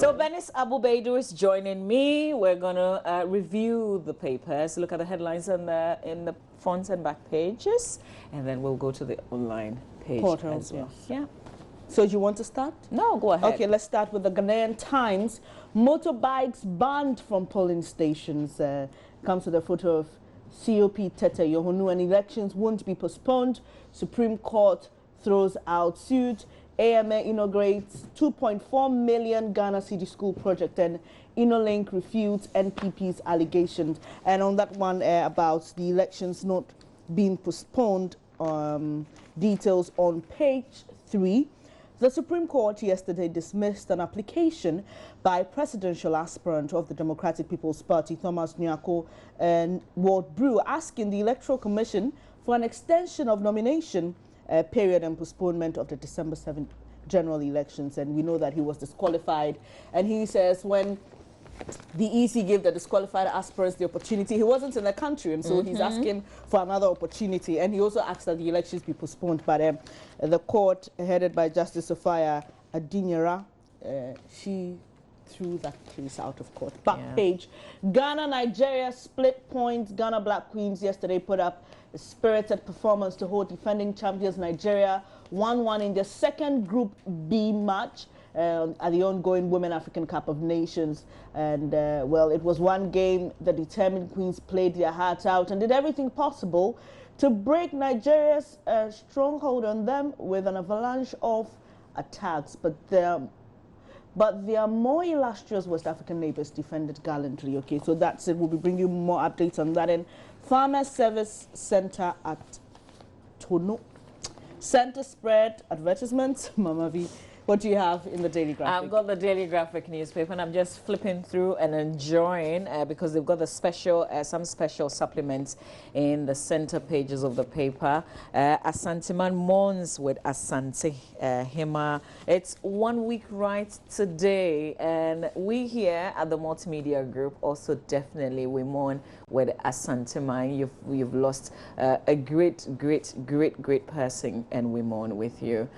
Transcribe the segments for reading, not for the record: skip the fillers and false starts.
So Benis Abubaidu is joining me. We're gonna review the papers, look at the headlines in the front and back pages, and then we'll go to the online page Portals, as well. yes. Yeah. So do you want to start? No, go ahead. Okay, let's start with the Ghanaian Times. Motorbikes banned from polling stations. Comes with a photo of COP Tete Yohonu, and elections won't be postponed. Supreme Court throws out suit. AMA inaugurates 2.4 million Ghana City School project, and InnoLink refutes NPP's allegations. And on that one about the elections not being postponed, details on page 3. The Supreme Court yesterday dismissed an application by presidential aspirant of the Democratic People's Party, Thomas Nyarko and Ward Brew, asking the Electoral Commission for an extension of nomination period and postponement of the December 7th general elections. And we know that he was disqualified. And he says when the EC gave the disqualified aspirants the opportunity, he wasn't in the country, and so he's asking for another opportunity. And he also asked that the elections be postponed. But the court, headed by Justice Sophia Adinyera, she threw that case out of court. Back page. Ghana, Nigeria split points. Ghana Black Queens yesterday put up a spirited performance to hold defending champions Nigeria 1-1 in their second Group B match at the ongoing Women African Cup of Nations. And well, it was one game the determined Queens played their hearts out and did everything possible to break Nigeria's stronghold on them with an avalanche of attacks. But their more illustrious West African neighbors defended gallantly. Okay, so that's it. We'll be bringing you more updates on that. And Farmer Service Center at Tono. Center spread advertisements. Mama V, what do you have in the Daily Graphic? I've got the Daily Graphic newspaper, and I'm just flipping through and enjoying because they've got the special, some special supplements in the center pages of the paper. Asanteman mourns with Asante Hima. It's 1 week right today, and we here at the Multimedia Group also definitely we mourn with Asanteman. You've lost a great person, and we mourn with you.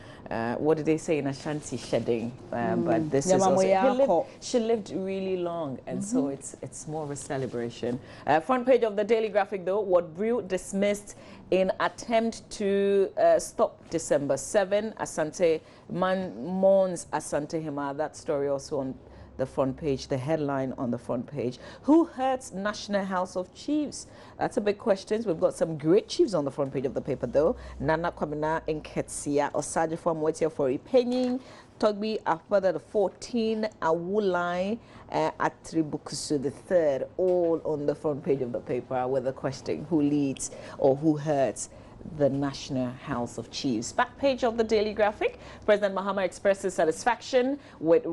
What did they say in Ashanti shedding? But this is also, she lived really long, and so it's more of a celebration. Front page of the Daily Graphic though, Ward Brew dismissed in attempt to stop December 7. Asante man mourns Asante Hima. That story also on the front page, the headline on the front page. Who hurts National House of Chiefs? That's a big question. We've got some great chiefs on the front page of the paper though. Nana Kwabena Nketsia, Osaje from Wetia for Penning, Togbi After the 14, Awulai, Atribukusu the third, all on the front page of the paper with the question who leads or who hurts the National House of Chiefs. Back page of the Daily Graphic, President Mahama expresses satisfaction with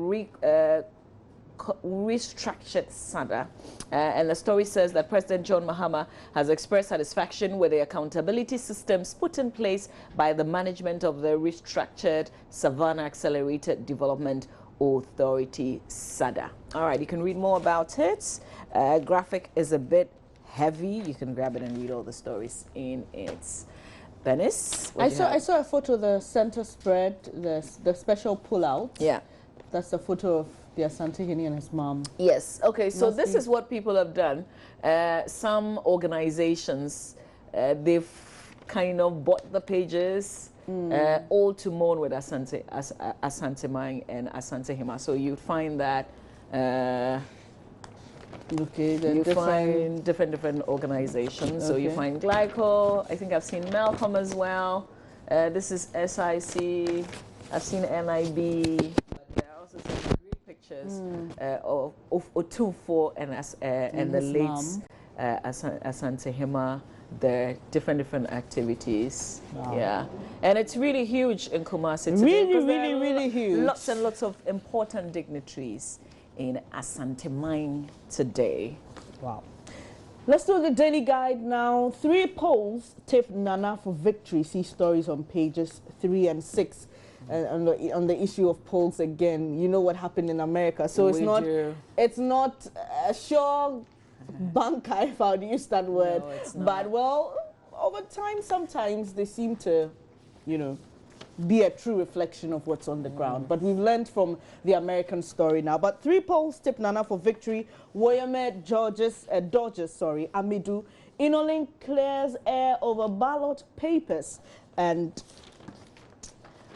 restructured SADA. And the story says that President John Mahama has expressed satisfaction with the accountability systems put in place by the management of the restructured Savannah Accelerated Development Authority, SADA. All right, you can read more about it. Graphic is a bit heavy. You can grab it and read all the stories in it. Benis, I saw a photo of the center spread, the special pullout. Yeah. That's a photo of the Asante Hini and his mom. Yes. Okay. So this is what people have done. Some organizations, they've kind of bought the pages, all to mourn with Asante Mang and Asante Hima. So you'd find that. Okay, then you find different organizations. So you find Glyco. I think I've seen Malcolm as well. This is SIC. I've seen NIB. But there are also some great pictures of Otunfo and the late Asante Hima. The different activities. Wow. Yeah, and it's really huge in Kumasi today. Really huge. Lots and lots of important dignitaries in Asante Mine today. Wow. Let's do the daily guide now. 3 polls tipped Nana for victory. See stories on pages 3 and 6. On the issue of polls again. You know what happened in America. So it's not a sure banker, if I would use that word. No, it's not. But well, over time sometimes they seem to, you know, be a true reflection of what's on the ground. But we've learned from the American story now. But 3 polls tip Nana for victory. Woyome Dodgers, Amidu. Inolink clears air over ballot papers. And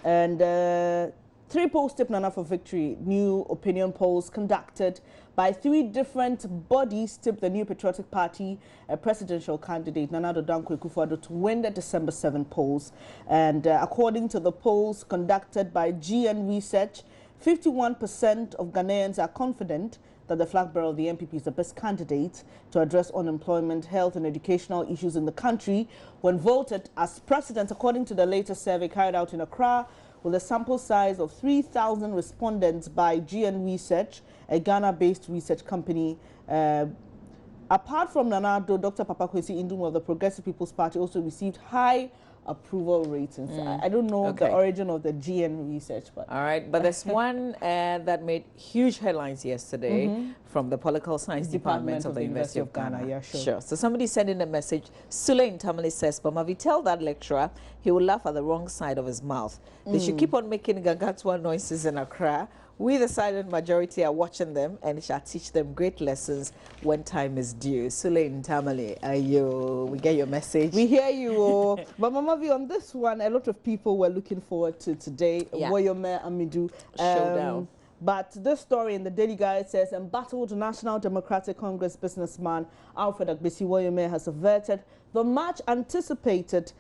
3 polls tip Nana for victory. New opinion polls conducted by 3 different bodies tip the New Patriotic Party presidential candidate Nana Addo Dankwa Akufo-Addo to win the December 7 polls. And according to the polls conducted by GN Research, 51% of Ghanaians are confident that the flag bearer of the NPP is the best candidate to address unemployment, health and educational issues in the country when voted as president, according to the latest survey carried out in Accra with a sample size of 3,000 respondents by GN Research, a Ghana-based research company. Apart from Nana Addo, Dr. Papa Kwesi Ndumo of the Progressive People's Party also received high approval ratings. I don't know the origin of the GN Research, but all right. But there's one that made huge headlines yesterday from the Political Science Department of the University of Ghana. Yeah, sure. So somebody sent in a message. Sule Ntamale says, "Bamavi, tell that lecturer he will laugh at the wrong side of his mouth. They should keep on making gagatwa noises in Accra. We, the silent majority, are watching them and shall teach them great lessons when time is due." Sule Ntamale, we get your message. We hear you. But Mama V, on this one, a lot of people were looking forward to today. Woyome Amidu showdown. But this story in the Daily Guide says, embattled National Democratic Congress businessman Alfred Agbesi Woyome has averted the much anticipated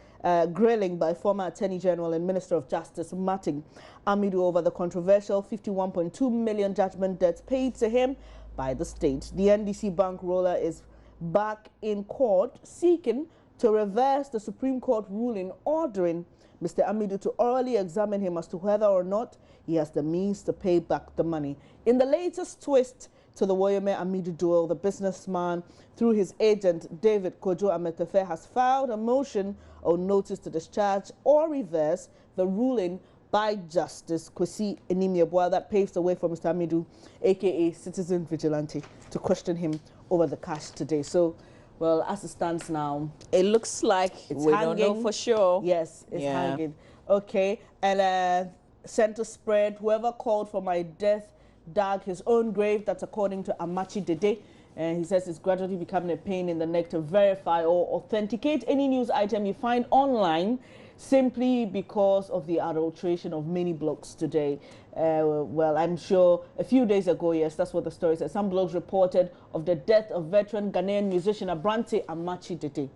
grilling by former Attorney General and Minister of Justice Martin Amidu over the controversial 51.2 million judgment debts paid to him by the state. The NDC bank roller is back in court seeking to reverse the Supreme Court ruling ordering Mr. Amidu to orally examine him as to whether or not he has the means to pay back the money. In the latest twist to the Woyome Amidu duel, the businessman, through his agent David Kojo Ametefe, has filed a motion or notice to discharge or reverse the ruling by Justice Kwesi Enimiabua that paves the way for Mr. Amidu, aka Citizen Vigilante, to question him over the cash today. So, well, as it stands now, it looks like we don't know for sure. Yes, it's hanging. Okay, and center spread, whoever called for my death dug his own grave. That's according to Amachi Dede. And he says it's gradually becoming a pain in the neck to verify or authenticate any news item you find online simply because of the adulteration of many blogs today. Well, I'm sure a few days ago, yes, that's what the story said. Some blogs reported of the death of veteran Ghanaian musician Abrante Amachi Dede.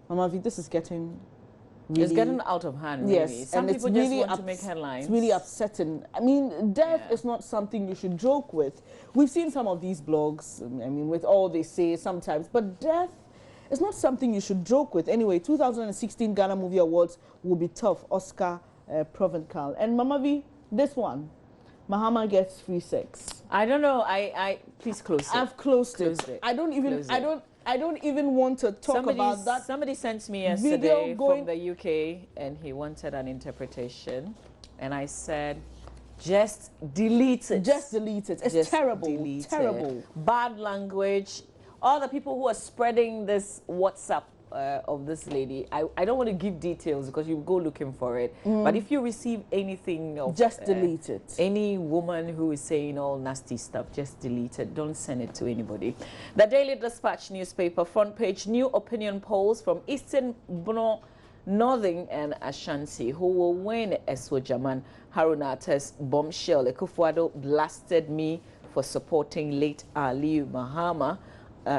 Mama V, this is getting really, it's getting out of hand, really. Yes, some and people it's just really want to make headlines. It's really upsetting. I mean, death is not something you should joke with. We've seen some of these blogs, I mean, with all they say sometimes, but death is not something you should joke with. Anyway, 2016 Ghana Movie Awards will be tough. Oscar Provencal. And Mama V, this one, Mahama gets free sex. I don't know. Please close it. I've closed it. I don't even want to talk about that. Somebody sent me yesterday from the UK and he wanted an interpretation. And I said, just delete it. Just delete it. It's terrible. Terrible. Bad language. All the people who are spreading this WhatsApp of this lady, I don't want to give details because you go looking for it. But if you receive anything of just delete it. Any woman who is saying all nasty stuff, just delete it. Don't send it to anybody. The Daily Dispatch newspaper front page, new opinion polls from Eastern Bono, Northern and Ashanti. Who will win? Eswojaman Haruna's bombshell. Akufo-Addo blasted me for supporting late Aliu Mahama.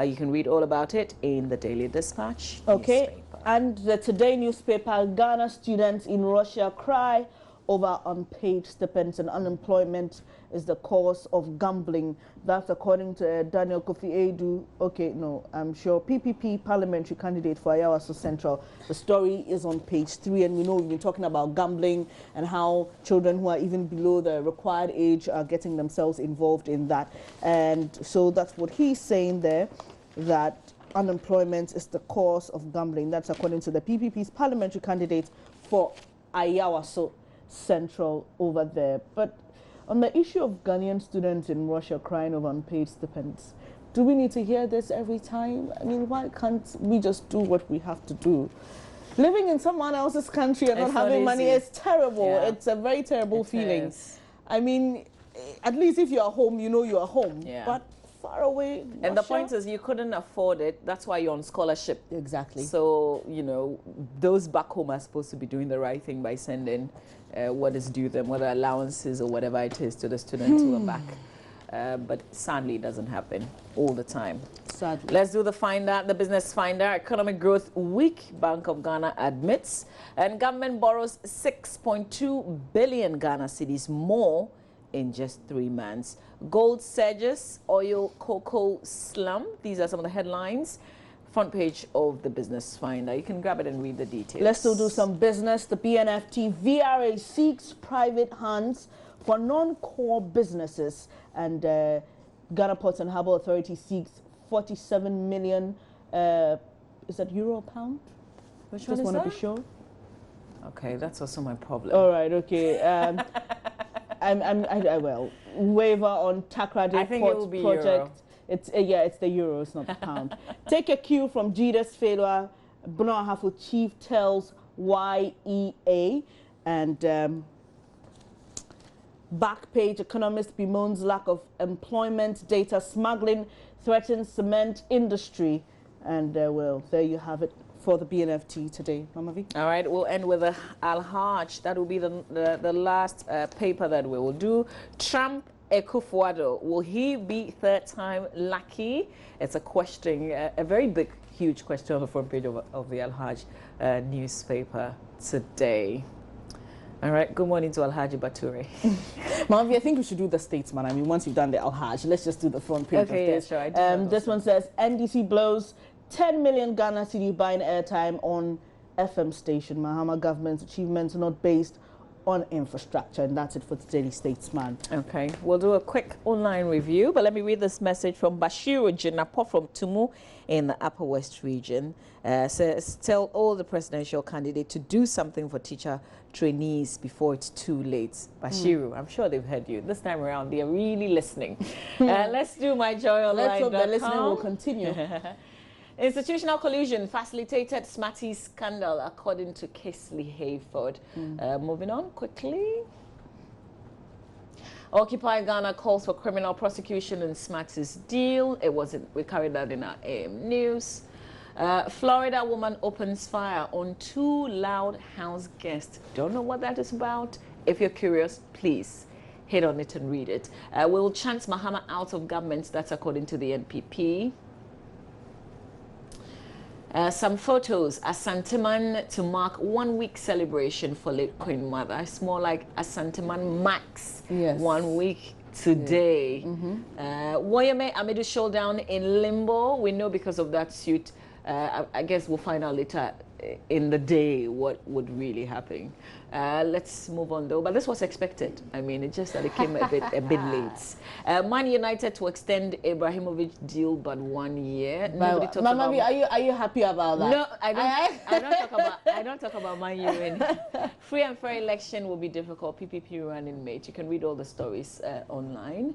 You can read all about it in the Daily Dispatch newspaper. And the Today newspaper, Ghana students in Russia cry over unpaid stipends and unemployment is the cause of gambling. That's according to Daniel Kofi-Edu. I'm sure PPP parliamentary candidate for Ayawaso Central. The story is on page 3, and we know we've been talking about gambling and how children who are even below the required age are getting themselves involved in that. And so that's what he's saying there, that unemployment is the cause of gambling. That's according to the PPP's parliamentary candidate for Ayawaso Central over there. But on the issue of Ghanaian students in Russia crying over unpaid stipends, do we need to hear this every time? I mean, why can't we just do what we have to do? living in someone else's country and not It's not having money easy. is terrible. Yeah. It's a very terrible It feeling. is. I mean, at least if you're home, you know you're home. Yeah. But far away, And the Russia- point is, you couldn't afford it. That's why you're on scholarship. Exactly. So, you know, those back home are supposed to be doing the right thing by sending what is due them, whether allowances or whatever it is, to the students who are back. But sadly, it doesn't happen all the time. Sadly. Let's do the finder, the business finder. Economic growth weak, Bank of Ghana admits. And government borrows 6.2 billion Ghana cedis more in just 3 months. Gold surges, oil, cocoa slump. These are some of the headlines. Front page of the business finder. You can grab it and read the details. Let's still do some business. The BNFT VRA seeks private hands for non-core businesses, and Ghana Ports and Harbour Authority seeks 47 million. Is that euro or pound? Which one Just is want to that? be sure. Okay, that's also my problem. All right. Okay. Well, waiver on Takrady I think it will Port be project. euro. It's it's the euro, it's not the pound. Take a cue from Jida's failure. Bono Ahafo chief tells YEA, and back page economist bemoans lack of employment, data smuggling threatens cement industry, and well, there you have it for the BNFT today. Mama V. All right, we'll end with the Al-Hajj. That will be the last paper that we will do. Trump Akufo-Addo, will he be third time lucky? It's a question, a very big, huge question on the front page of the Al-Hajj newspaper today. All right, good morning to Alhaji Bature. Mama V, I think we should do the Statesman. I mean, once you've done the Al-Hajj, let's just do the front page Okay, of yeah, this. sure. I do know This those one says, NDC blows 10 million Ghana cedi buying airtime on FM station. Mahama government's achievements are not based on infrastructure. And that's it for the Daily Statesman. Okay, we'll do a quick online review, but let me read this message from Bashiru Jinapo from Tumu in the Upper West region. Says, tell all the presidential candidates to do something for teacher trainees before it's too late. Bashiru, I'm sure they've heard you. This time around, they are really listening. Let's do my joy online. Let's hope the listening will continue. Institutional collusion facilitated Smarties scandal, according to Kesley Hayford. Moving on quickly. Occupy Ghana calls for criminal prosecution in Smarties deal. We carried that in our AM news. Florida woman opens fire on 2 loud house guests. Don't know what that is about. If you're curious, please hit on it and read it. We'll chance Mahama out of government. That's according to the NPP. Some photos, Asanteman to mark 1 week celebration for late Queen Mother. It's more like Asanteman Max. Yes. 1 week today. Woyeme Amidu showdown in limbo. We know because of that suit. I guess we'll find out later in the day what would really happen. Let's move on though. But this was expected. I mean, it's just that it came a bit late. Man United to extend Ibrahimovic deal but 1 year. Nobody talks Mama about. V, are you happy about that? No, I don't talk about Man U winning. Free and fair election will be difficult. PPP running mate. You can read all the stories online.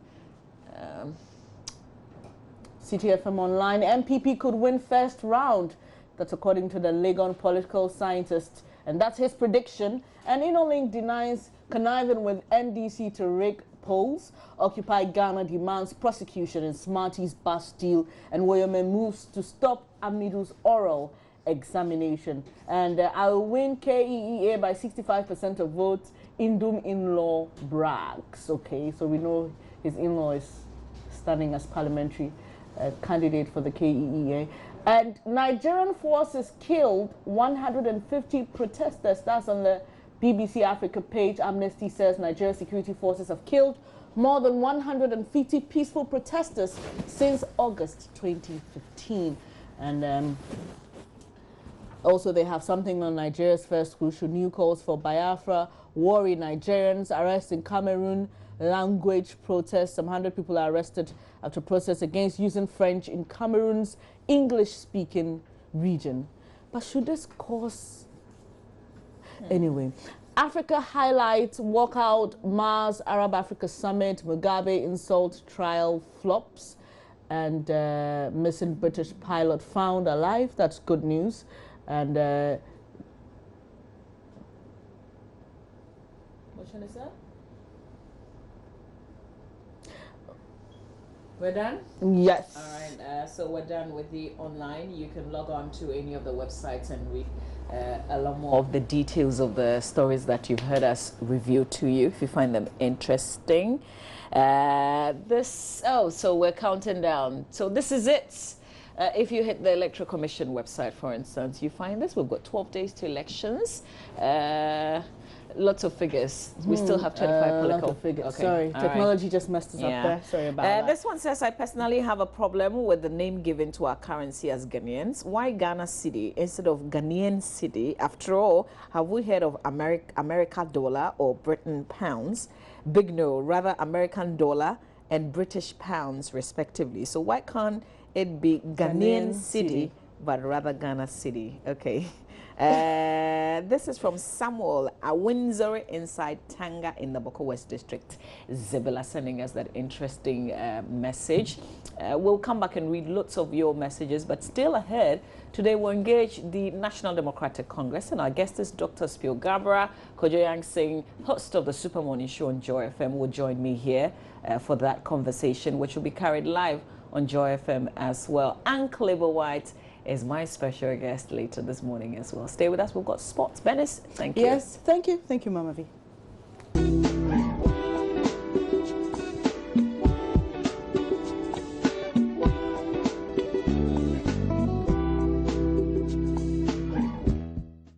CTFM Online, MPP could win first round. That's according to the Legon political scientist. And that's his prediction. And InnoLink denies conniving with NDC to rig polls. Occupy Ghana demands prosecution in Smarties bus deal. And Woyome moves to stop Amidu's oral examination. And I'll win KEEA by 65% of votes. Indum in-law brags. Okay, so we know his in-law is standing as parliamentary candidate for the KEEA. And Nigerian forces killed 150 protesters. That's on the BBC Africa page. Amnesty says Nigerian security forces have killed more than 150 peaceful protesters since August 2015. And also they have something on Nigeria's first crucial new calls for Biafra, worry Nigerians, arrest in Cameroon, language protests. Some 100 people are arrested after protests against using French in Cameroon's English-speaking region. But should this cause... Anyway, Africa highlights walkout, Mars Arab Africa Summit, Mugabe insult trial flops, and missing British pilot found alive. That's good news. And Commission is that? We're done? Yes. All right, so we're done with the online. You can log on to any of the websites and read a lot more of the details of the stories that you've heard us review to you if you find them interesting. So we're counting down. So this is it. If you hit the Electoral Commission website, for instance, you find this. We've got 12 days to elections. Lots of figures. We still have 25 political. Lot of figures. Okay. Sorry, All technology right. just messed us up Yeah. there. Sorry about that. This one says, I personally have a problem with the name given to our currency as Ghanaians. Why Ghana Cedi instead of Ghanaian Cedi? After all, have we heard of America dollar or Britain pounds? Big no, rather American dollar and British pounds respectively. So why can't it be Ghanaian Cedi, but rather Ghana Cedi? Okay. This is from Samuel, a Windsor inside Tanga in the Boko West District. Zebula sending us that interesting message. We'll come back and read lots of your messages, but still ahead, today we'll engage the National Democratic Congress, and our guest is Dr. Spio Gabra. Kojo Yang Singh, host of the Super Morning Show on Joy FM, will join me here for that conversation, which will be carried live on Joy FM as well. And Clever White is my special guest later this morning as well. Stay with us. We've got sports. Benis, thank you. Yes, thank you. Thank you, Mama V.